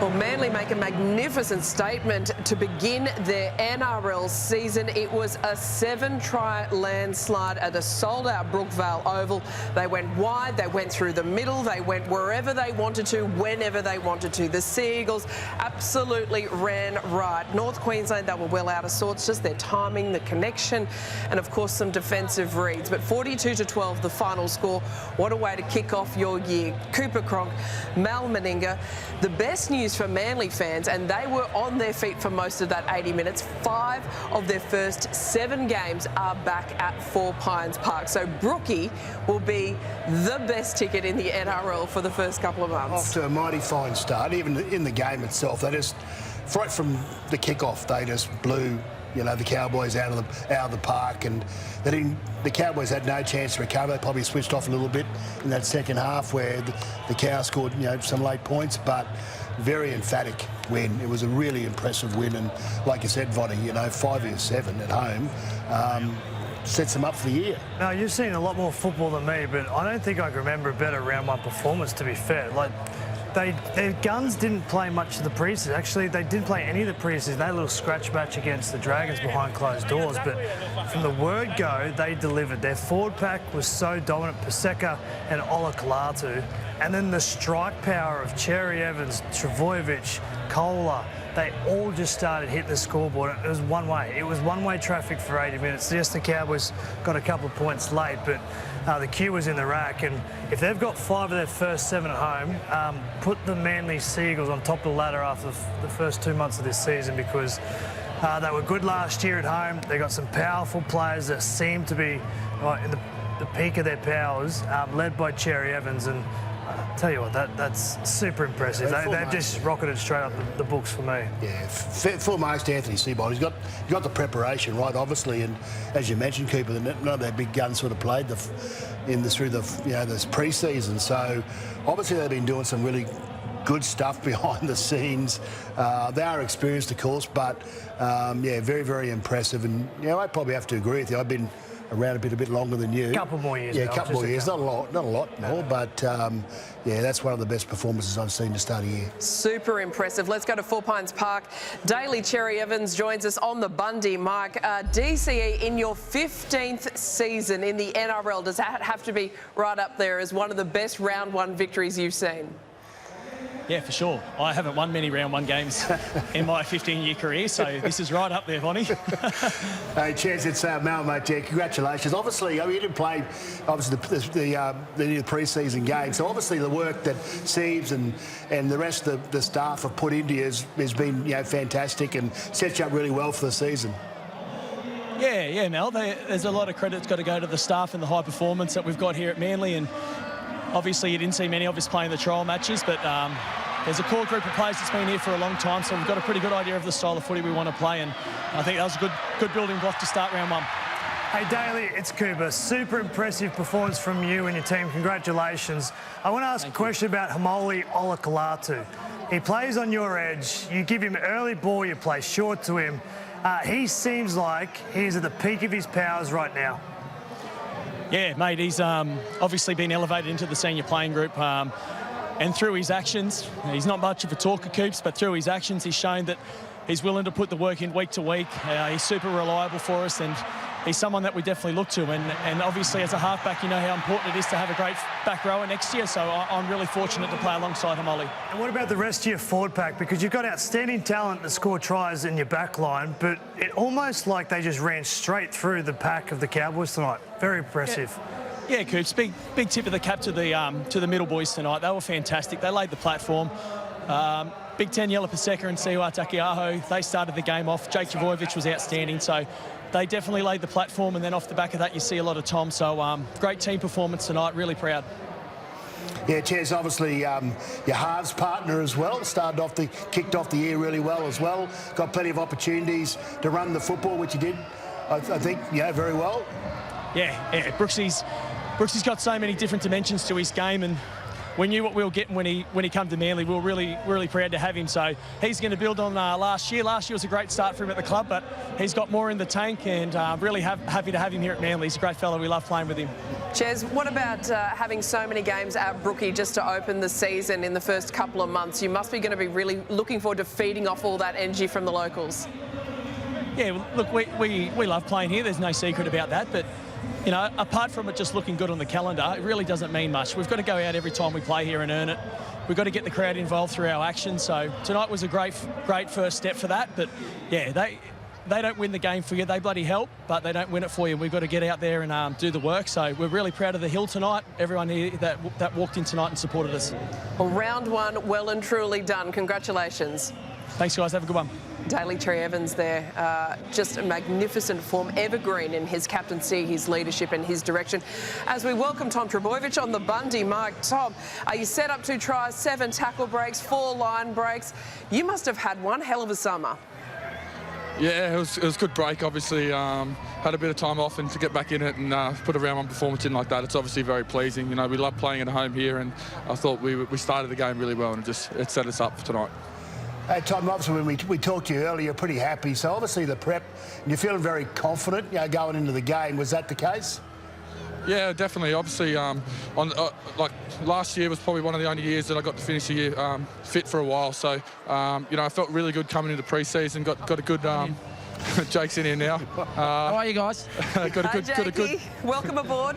Well, Manly make a magnificent statement to begin their NRL season. It was a 7-try landslide at a sold-out Brookvale Oval. They went wide, they went through the middle, they went wherever they wanted to, whenever they wanted to. The Sea Eagles absolutely ran right. North Queensland, they were well out of sorts, just their timing, the connection, and of course some defensive reads. But 42-12, the final score. What a way to kick off your year. Cooper Cronk, Mal Meninga. The best news for Manly fans, and they were on their feet for most of that 80 minutes. 5 of their first 7 games are back at Four Pines Park. So Brookie will be the best ticket in the NRL for the first couple of months. Off to a mighty fine start. Even in the game itself, they just, right from the kickoff, they just blew, you know, the Cowboys out of the park, and they didn't. The Cowboys had no chance to recover. They probably switched off a little bit in that second half where the Cows scored, you know, some late points, but very emphatic win. It was a really impressive win, and like you said, Vonnie, you know, 5-7 at home sets them up for the year. Now, you've seen a lot more football than me, but I don't think I can remember a better round 1 performance, to be fair. Like, their guns didn't play much of the preseason. Actually, they didn't play any of the preseason. They had a little scratch match against the Dragons behind closed doors, but from the word go, they delivered. Their forward pack was so dominant, Paseka and Olakalatu, and then the strike power of Cherry Evans, Travojevic, Kohler, they all just started hitting the scoreboard. It was one way. It was one-way traffic for 80 minutes. Yes, the Cowboys got a couple of points late, but the queue was in the rack, and if they've got 5 of their first 7 at home, put the Manly Sea Eagles on top of the ladder after the first 2 months of this season, because they were good last year at home. They got some powerful players that seem to be in the peak of their powers, led by Cherry Evans, and tell you what, that's super impressive. They've just rocketed straight up the books for me. Yeah, for most Anthony Seibold, he's got the preparation right, obviously, and as you mentioned, Cooper, none of their big guns sort of played through this pre-season. So obviously they've been doing some really good stuff behind the scenes. They are experienced, of course, but yeah, very, very impressive. And you know, I probably have to agree with you. I've been around a bit longer than you. A couple more years. Yeah, a couple more years. Not a lot more, but yeah, that's one of the best performances I've seen to start a year. Super impressive. Let's go to Four Pines Park. Daly Cherry Evans joins us on the Bundy mic. DCE, in your 15th season in the NRL, does that have to be right up there as one of the best round 1 victories you've seen? Yeah, for sure. I haven't won many round 1 games in my 15-year career, so this is right up there, Vonnie. Hey, Chaz, it's Mal, mate. Yeah, congratulations. Obviously, I mean, you didn't play the pre-season game, so obviously the work that Siebes and the rest of the staff have put into you has been, you know, fantastic and sets you up really well for the season. Yeah, Mel. There's a lot of credit's got to go to the staff and the high performance that we've got here at Manly, and obviously, you didn't see many of us playing the trial matches, but there's a core group of players that's been here for a long time, so we've got a pretty good idea of the style of footy we want to play, and I think that was a good building block to start round 1. Hey, Daly, it's Cooper. Super impressive performance from you and your team. Congratulations. I want to ask a question about Haumole Olakalatu. He plays on your edge. You give him early ball, you play short to him. He seems like he's at the peak of his powers right now. Yeah, mate, he's obviously been elevated into the senior playing group, and through his actions, he's not much of a talker, Coops, but through his actions he's shown that he's willing to put the work in week to week. He's super reliable for us, and he's someone that we definitely look to. And obviously as a halfback, you know how important it is to have a great back rower next year, so I'm really fortunate to play alongside Haumole. And what about the rest of your forward pack? Because you've got outstanding talent to score tries in your back line, but it almost like they just ran straight through the pack of the Cowboys tonight. Very impressive. Yeah, Coops, big tip of the cap to the middle boys tonight. They were fantastic. They laid the platform. Big Ten, Yellow Paseka and Siwa Takiaho, they started the game off. Jake Travojevic was outstanding, so they definitely laid the platform, and then off the back of that you see a lot of Tom. So great team performance tonight, really proud. Yeah, Chaz, obviously your halves partner as well, kicked off the year really well as well. Got plenty of opportunities to run the football, which he did, I think, yeah, very well. Yeah, Brooksy's got so many different dimensions to his game, and we knew what we were getting when he came to Manly. We were really proud to have him. So he's going to build on last year. Last year was a great start for him at the club, but he's got more in the tank, and really happy to have him here at Manly. He's a great fellow. We love playing with him. Ches, what about having so many games at Brookie just to open the season in the first couple of months? You must be going to be really looking forward to feeding off all that energy from the locals. Yeah, look, we love playing here. There's no secret about that. But, you know, apart from it just looking good on the calendar, it really doesn't mean much. We've got to go out every time we play here and earn it. We've got to get the crowd involved through our actions. So tonight was a great first step for that. But, yeah, they don't win the game for you. They bloody help, but they don't win it for you. We've got to get out there and do the work. So we're really proud of the Hill tonight, everyone here that walked in tonight and supported us. Well, round one, well and truly done. Congratulations. Thanks, guys. Have a good one. Daly Cherry-Evans there, just a magnificent form, evergreen in his captaincy, his leadership and his direction. As we welcome Tom Trbojevic on the Bundy mic. Tom, are you set up 2 tries, 7 tackle breaks, 4 line breaks? You must have had one hell of a summer. Yeah, it was a good break, obviously. Had a bit of time off, and to get back in it and put a round one performance in like that, it's obviously very pleasing. You know, we love playing at home here, and I thought we started the game really well, and it set us up for tonight. Hey, Tom, obviously when we talked to you earlier, you're pretty happy. So obviously the prep, you're feeling very confident, you know, going into the game. Was that the case? Yeah, definitely. Obviously, like last year was probably one of the only years that I got to finish the year fit for a while. So, you know, I felt really good coming into pre-season. Got a good. Jake's in here now. How are you guys? Hi, Jakey. Welcome aboard.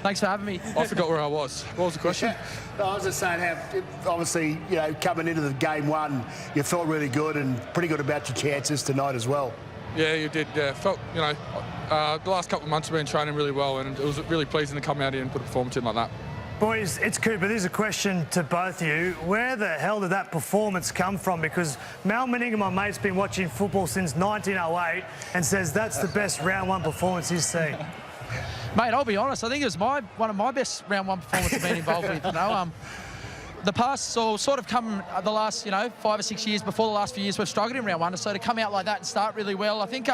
Thanks for having me. I forgot where I was. What was the question? I was just saying how, obviously, you know, coming into the game one, you felt really good and pretty good about your chances tonight as well. Yeah, you did. Yeah, felt, you know, the last couple of months have been training really well, and it was really pleasing to come out here and put a performance in like that. Boys, it's Cooper. There's a question to both of you. Where the hell did that performance come from? Because Mal Meninga, my mate's been watching football since 1908 and says that's the best round one performance he's seen. Mate, I'll be honest. I think it was one of my best round one performances I've been involved with. You know, the past, so sort of come the last, 5 or 6 years, before the last few years, we've struggled in round one. So to come out like that and start really well, I think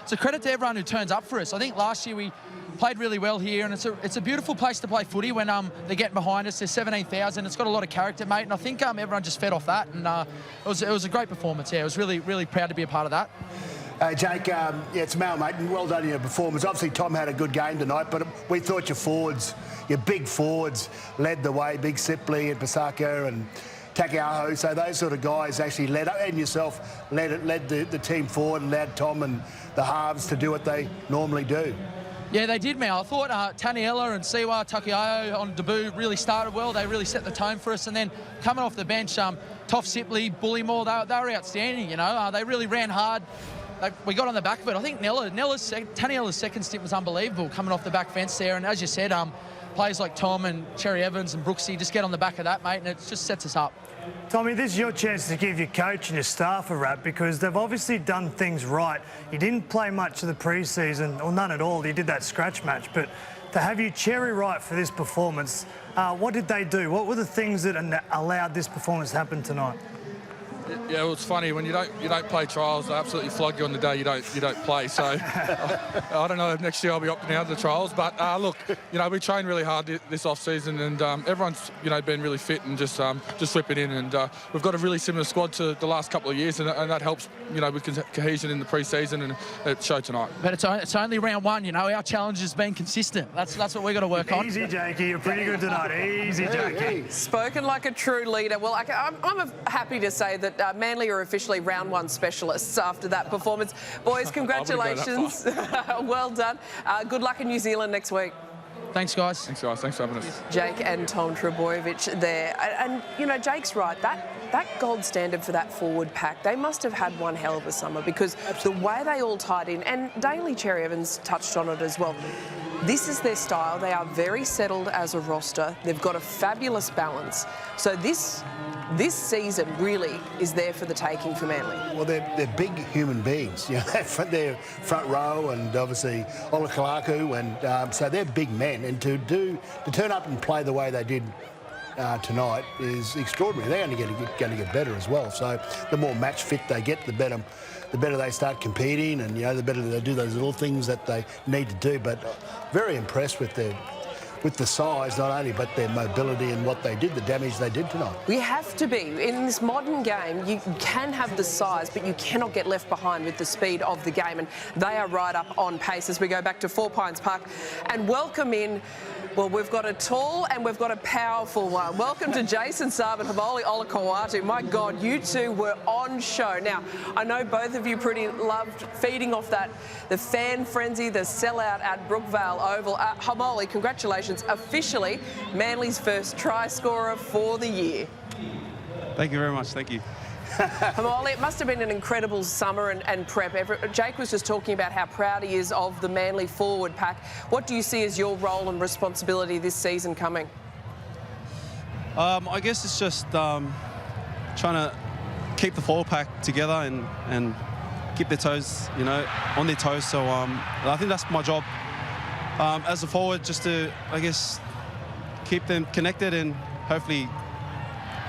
it's a credit to everyone who turns up for us. I think last year we played really well here, and it's a beautiful place to play footy when they're getting behind us. There's 17,000. It's got a lot of character, mate, and I think everyone just fed off that, and it was a great performance. Yeah, I was really, really proud to be a part of that. Jake, yeah, it's Mal, mate, and well done in your performance. Obviously, Tom had a good game tonight, but we thought your big forwards led the way. Big Sipley and Pasaka and Takiaho, so those sort of guys actually led, and yourself, led the team forward and allowed Tom and the halves to do what they normally do. Yeah, they did, Mal. I thought Taniela and Siwa Takiaho on debut really started well. They really set the tone for us. And then coming off the bench, Toff Sipley, Bullymore, they were outstanding, you know. They really ran hard. We got on the back of it. I think Taniela's second stint was unbelievable, coming off the back fence there. And as you said, players like Tom and Cherry-Evans and Brooksy just get on the back of that, mate, and it just sets us up. Tommy, this is your chance to give your coach and your staff a rap, because they've obviously done things right. You didn't play much of the pre-season, or none at all. You did that scratch match, but to have you cherry right for this performance, what did they do? What were the things that allowed this performance to happen tonight? Yeah, well, it's funny when you don't play trials. They absolutely flog you on the day you don't play. So I don't know if next year I'll be opting out of the trials. But look, we trained really hard this off season, and everyone's been really fit and just slipping in. And we've got a really similar squad to the last couple of years, and that helps with cohesion in the pre-season, and it showed tonight. But it's only round one. Our challenge has been consistent. That's what we've got to work on. Easy, Jakey. You're pretty good tonight. Easy, Jakey. Spoken like a true leader. Well, I'm happy to say that Manly are officially round one specialists after that performance. Boys, congratulations. Well done. Good luck in New Zealand next week. Thanks, guys. Thanks, guys. Thanks for having us. Jake and Tom Trbojevic there. And Jake's right. That gold standard for that forward pack, they must have had one hell of a summer, because the way they all tied in, and Daly Cherry-Evans touched on it as well, this is their style. They are very settled as a roster. They've got a fabulous balance. So this season really is there for the taking for Manly. Well, they're big human beings. They're front row, and obviously Olakalaku, and so they're big men. And to turn up and play the way they did tonight is extraordinary. They're only going to get better as well. So the more match fit they get, the better they start competing, and the better they do those little things that they need to do. But very impressed with their with the size, not only, but their mobility and what they did, the damage they did tonight. We have to be. In this modern game, you can have the size, but you cannot get left behind with the speed of the game. And they are right up on pace as we go back to Four Pines Park and welcome in. Well, we've got a tall and we've got a powerful one. Welcome to Jason Saab and Haumole Olakau'atu. My God, you two were on show. Now, I know both of you pretty loved feeding off that, the fan frenzy, the sellout at Brookvale Oval. Haumole, congratulations. Officially, Manly's first try scorer for the year. Thank you very much. Thank you. Haumole, it must have been an incredible summer and prep. Jake was just talking about how proud he is of the Manly forward pack. What do you see as your role and responsibility this season coming? I guess it's just trying to keep the forward pack together and keep their toes, on their toes. So I think that's my job as a forward, just to, I guess, keep them connected and hopefully,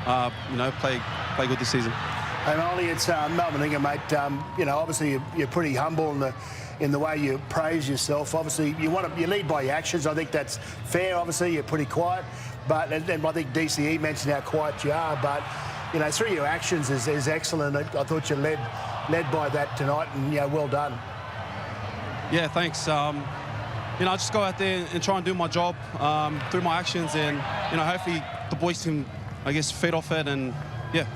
play good this season. Hey, Molly, it's Melbourne Ingham, mate. Obviously you're pretty humble in the way you praise yourself. Obviously, you lead by your actions. I think that's fair. Obviously, you're pretty quiet, but and I think DCE mentioned how quiet you are. But through your actions is excellent. I thought you led by that tonight, and well done. Yeah, thanks. I just go out there and try and do my job through my actions, and hopefully the boys can, I guess, feed off it, and yeah.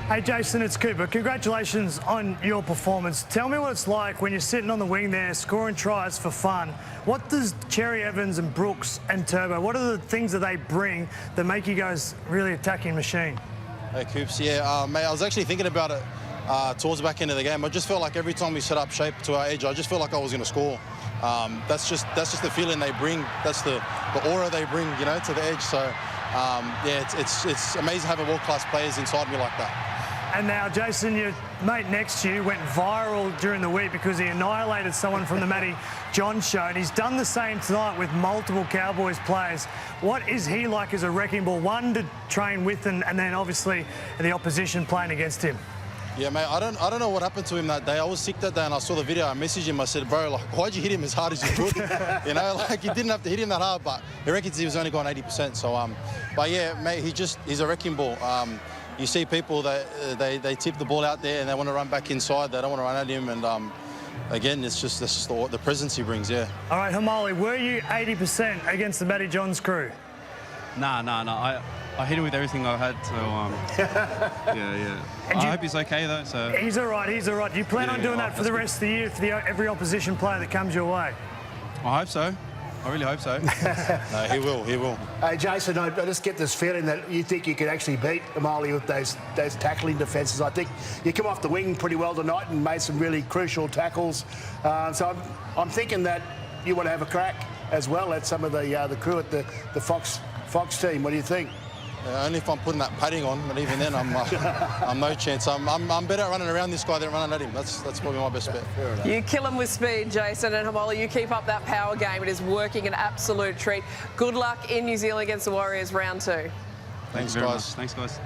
Hey, Jason, it's Cooper. Congratulations on your performance. Tell me what it's like when you're sitting on the wing there, scoring tries for fun. What does Cherry Evans and Brooks and Turbo, what are the things that they bring that make you guys really attacking machine? Hey, Coops. Yeah, mate, I was actually thinking about it towards the back end of the game. I just felt like every time we set up shape to our edge, I just felt like I was going to score. That's just the feeling they bring. That's the aura they bring, to the edge. So, it's amazing having world-class players inside me like that. And now, Jason, your mate next to you went viral during the week because he annihilated someone from the Matty John show, and he's done the same tonight with multiple Cowboys players. What is he like as a wrecking ball? One, to train with, and then obviously the opposition playing against him. Yeah, mate, I don't know what happened to him that day. I was sick that day and I saw the video. I messaged him. I said, bro, why'd you hit him as hard as you could? You didn't have to hit him that hard, but he reckons he was only going 80%. So, but yeah, mate, he's a wrecking ball. You see people that they tip the ball out there and they want to run back inside. They don't want to run at him, and again, that's just the presence he brings. Yeah. All right, Haumole, were you 80% against the Matty Johns crew? Nah. I hit him with everything I had. So yeah. I hope he's okay though. So he's all right. Do you plan on doing that for the rest of the year for every opposition player that comes your way? I hope so. I really hope so. No, he will. Hey, Jason, I just get this feeling that you think you could actually beat Haumole with those tackling defences. I think you come off the wing pretty well tonight and made some really crucial tackles. So I'm thinking that you want to have a crack as well at some of the crew at the Fox team. What do you think? Only if I'm putting that padding on, but even then, I'm no chance. I'm better at running around this guy than running at him. That's probably my best bet. You kill him with speed, Jason, and Haumole, you keep up that power game. It is working an absolute treat. Good luck in New Zealand against the Warriors round 2. Thanks, guys. Thanks, guys.